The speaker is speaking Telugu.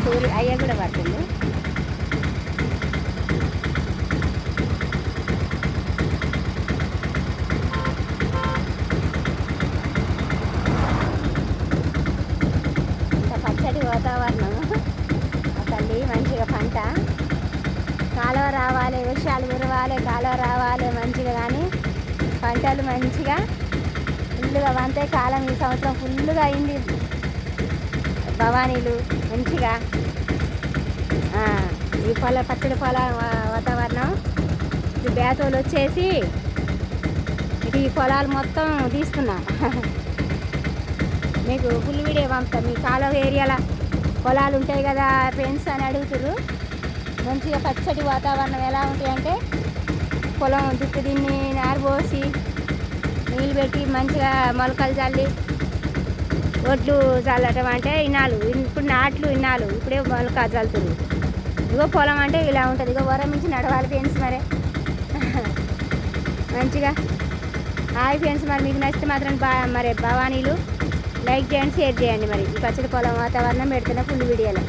సూర్యు అయ్య కూడా పడుతుంది. ఇంత పచ్చడి వాతావరణం తల్లి. మంచిగా పంట కాలువ రావాలి, వర్షాలు కురవాలి, కాలువ రావాలి మంచిగా. కానీ పంటలు మంచిగా ఫుల్లుగా వంతే కాలం ఈ సంవత్సరం ఫుల్లుగా అయింది. భవానీలు మంచిగా ఈ పచ్చడి పొల వాతావరణం. ఈ బేతోలు వచ్చేసి ఇటు ఈ పొలాలు మొత్తం తీస్తున్నా. మీకు ఫుల్ వీడియో పంపుతా. మీ కాలువ ఏరియాలో పొలాలు ఉంటాయి కదా ఫ్రెండ్స్ అని అడుగుతుర్రు. మంచిగా పచ్చడి వాతావరణం ఎలా ఉంటాయంటే పొలం దుక్కి దీన్ని నారు పోసి నీళ్ళు పెట్టి మంచిగా మొలకలు చల్లి ఒడ్లు చల్లటం అంటే ఇన్నాళ్ళు. ఇప్పుడు నాట్లు ఇన్నాళ్ళు, ఇప్పుడే మొలక చల్లుతుంది. ఇగో పొలం అంటే ఇలా ఉంటుంది. ఇగో వరం నుంచి నడవాలి ఫ్రెండ్స్. మరి మంచిగా హాయ్ ఫ్రెండ్స్. మరి మీకు నచ్చితే మాత్రం మరి భవానీలు లైక్ చేయండి, షేర్ చేయండి. మరి ఈ పచ్చడి పొలం వాతావరణం పెడుతున్న ఫుల్ వీడియోలో.